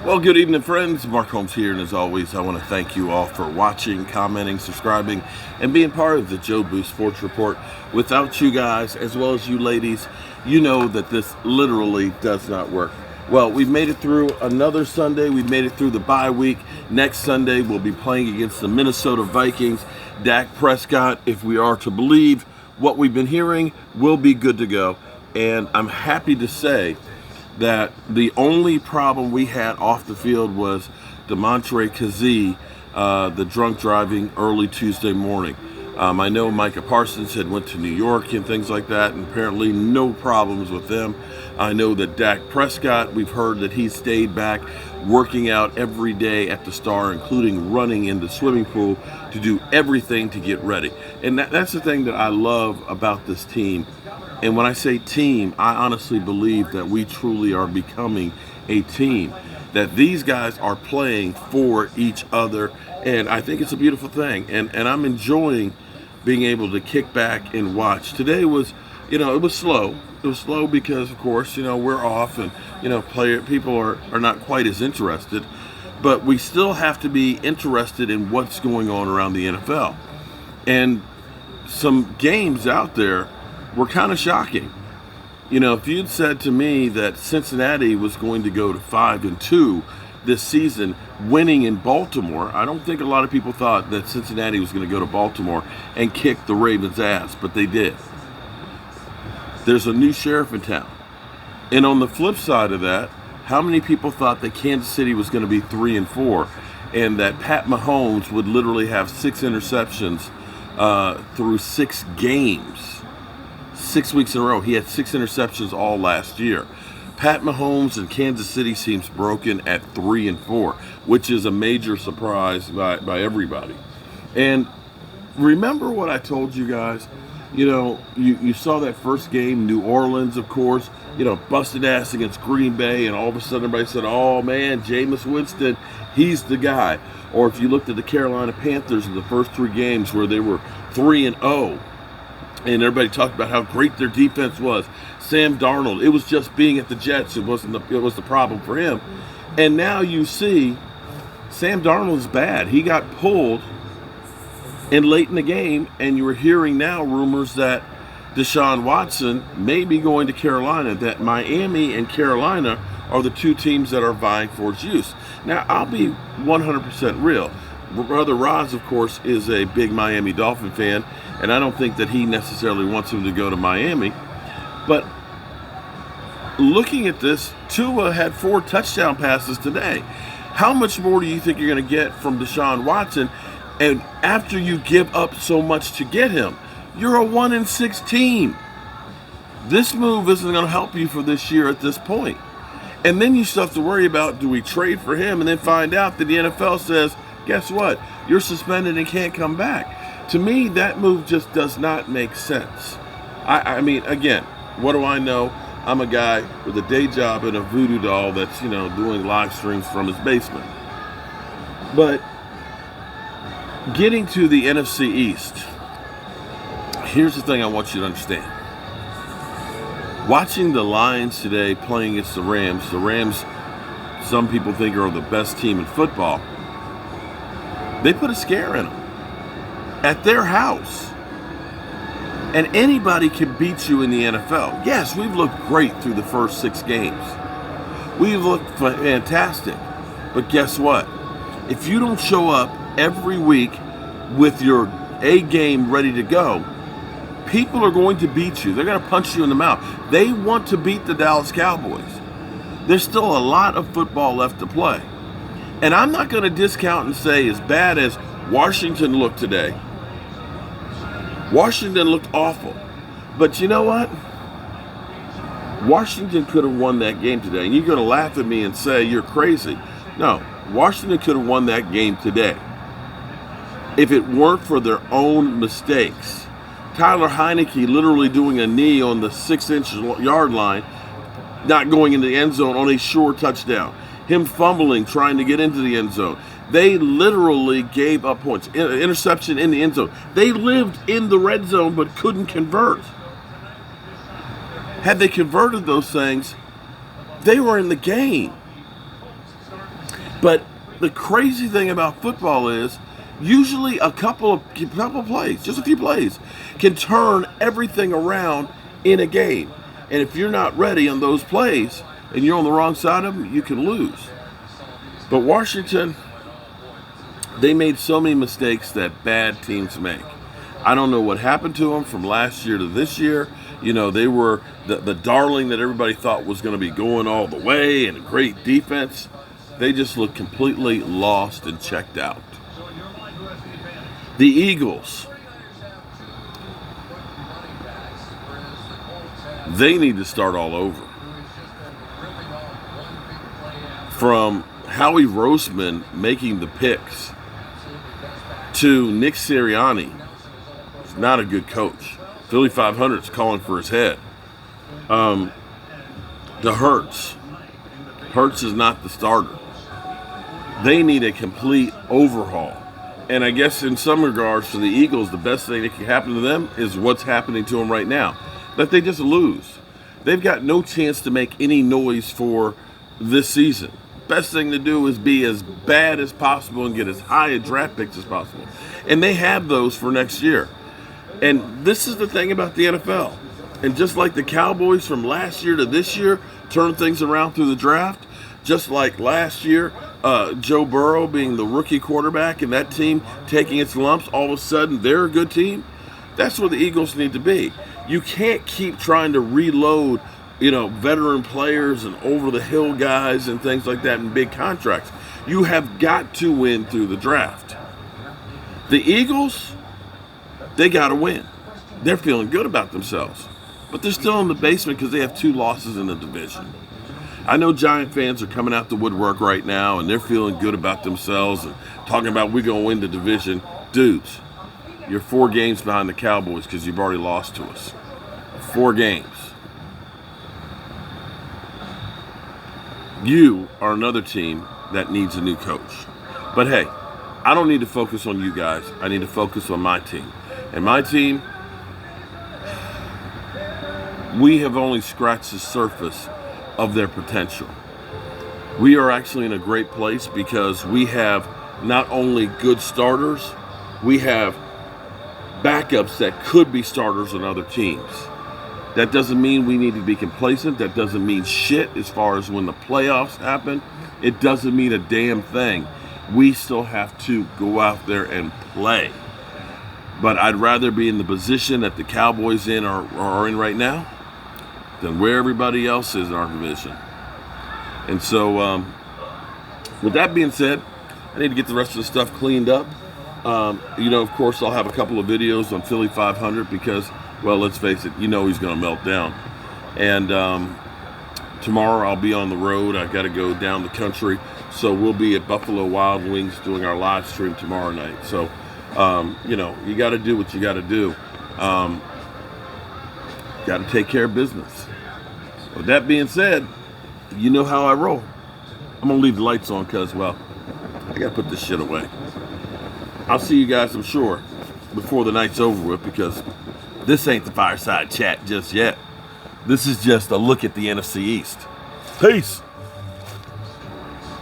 Well, good evening, friends. Mark Holmes here, and as always, I want to thank you all for watching, commenting, subscribing, and being part of the Joe Booth Sports Report. Without you guys, as well as you ladies, you know that this literally does not work. Well, we've made it through another Sunday. We've made it through the bye week. Next Sunday, we'll be playing against the Minnesota Vikings. Dak Prescott, if we are to believe what we've been hearing, will be good to go. And I'm happy to say that the only problem we had off the field was Demontre Kazee, the drunk driving early Tuesday morning. I know Micah Parsons had went to New York and things like that, and apparently no problems with them. I know that Dak Prescott, we've heard that he stayed back working out every day at the Star, including running in the swimming pool to do everything to get ready. And that's the thing that I love about this team. And when I say team, I honestly believe that we truly are becoming a team, that these guys are playing for each other, and I think it's a beautiful thing. And I'm enjoying being able to kick back and watch. Today was, it was slow. It was slow because, of course, we're off and, people are not quite as interested. But we still have to be interested in what's going on around the NFL. And some games out there were kind of shocking. If you'd said to me that Cincinnati was going to go to 5-2 this season, winning in Baltimore, I don't think a lot of people thought that Cincinnati was going to go to Baltimore and kick the Ravens' ass, but they did. There's a new sheriff in town. And on the flip side of that, how many people thought that Kansas City was going to be 3-4 and that Pat Mahomes would literally have 6 interceptions through 6 games? 6 weeks in a row. He had 6 interceptions all last year. Pat Mahomes in Kansas City seems broken at 3-4, which is a major surprise by everybody. And remember what I told you guys? You saw that first game, New Orleans, of course, busted ass against Green Bay, and all of a sudden everybody said, oh man, Jameis Winston, he's the guy. Or if you looked at the Carolina Panthers in the first 3 games where they were 3-0, and everybody talked about how great their defense was. Sam Darnold, it was just being at the Jets. It was the problem for him. And now you see Sam Darnold is bad. He got pulled in late in the game, and you were hearing now rumors that Deshaun Watson may be going to Carolina, that Miami and Carolina are the 2 teams that are vying for its use. Now, I'll be 100% real. Brother Roz, of course, is a big Miami Dolphin fan, and I don't think that he necessarily wants him to go to Miami. But looking at this, Tua had 4 touchdown passes today. How much more do you think you're going to get from Deshaun Watson? And after you give up so much to get him, you're a 1-6 team. This move isn't going to help you for this year at this point. And then you still have to worry about, do we trade for him and then find out that the NFL says, guess what? You're suspended and can't come back. To me, that move just does not make sense. I mean, again, what do I know? I'm a guy with a day job and a voodoo doll that's, doing live streams from his basement. But getting to the NFC East, here's the thing I want you to understand. Watching the Lions today playing against the Rams, some people think are the best team in football. They put a scare in them at their house. And anybody can beat you in the NFL. Yes, we've looked great through the first 6 games. We've looked fantastic. But guess what? If you don't show up every week with your A game ready to go, people are going to beat you. They're going to punch you in the mouth. They want to beat the Dallas Cowboys. There's still a lot of football left to play. And I'm not going to discount and say as bad as Washington looked today. Washington looked awful. But you know what? Washington could have won that game today. And you're going to laugh at me and say you're crazy. No, Washington could have won that game today if it weren't for their own mistakes. Tyler Heineke literally doing a knee on the 6-inch yard line, not going into the end zone on a sure touchdown. Him fumbling, trying to get into the end zone. They literally gave up points. Interception in the end zone. They lived in the red zone but couldn't convert. Had they converted those things, they were in the game. But the crazy thing about football is usually a couple plays, just a few plays, can turn everything around in a game. And if you're not ready on those plays and you're on the wrong side of them, you can lose. But Washington, they made so many mistakes that bad teams make. I don't know what happened to them from last year to this year. You know, they were the darling that everybody thought was going to be going all the way and a great defense. They just look completely lost and checked out. The Eagles, they need to start all over. From Howie Roseman making the picks to Nick Sirianni, who's not a good coach. Philly 500's calling for his head. The Hurts. Hurts is not the starter. They need a complete overhaul. And I guess in some regards for the Eagles, the best thing that can happen to them is what's happening to them right now. That they just lose. They've got no chance to make any noise for this season. Best thing to do is be as bad as possible and get as high a draft picks as possible. And they have those for next year. And this is the thing about the NFL. And just like the Cowboys from last year to this year turned things around through the draft, just like last year, Joe Burrow being the rookie quarterback and that team taking its lumps, all of a sudden they're a good team. That's where the Eagles need to be. You can't keep trying to reload, veteran players and over-the-hill guys and things like that in big contracts. You have got to win through the draft. The Eagles, they got to win. They're feeling good about themselves. But they're still in the basement because they have 2 losses in the division. I know Giant fans are coming out the woodwork right now and they're feeling good about themselves and talking about we're going to win the division. Dudes, you're 4 games behind the Cowboys because you've already lost to us. 4 games. You are another team that needs a new coach. But hey, I don't need to focus on you guys. I need to focus on my team. And my team, we have only scratched the surface of their potential. We are actually in a great place because we have not only good starters, we have backups that could be starters on other teams. That doesn't mean we need to be complacent. That doesn't mean shit as far as when the playoffs happen. It doesn't mean a damn thing. We still have to go out there and play. But I'd rather be in the position that the Cowboys are in right now than where everybody else is in our division. And so, with that being said, I need to get the rest of the stuff cleaned up. Of course, I'll have a couple of videos on Philly 500 because, well, let's face it, he's going to melt down. And tomorrow I'll be on the road. I got to go down the country. So we'll be at Buffalo Wild Wings doing our live stream tomorrow night. So, you got to do what you got to do. Got to take care of business. With that being said, you know how I roll. I'm going to leave the lights on because, well, I got to put this shit away. I'll see you guys, I'm sure, before the night's over with because this ain't the fireside chat just yet. This is just a look at the NFC East. Peace.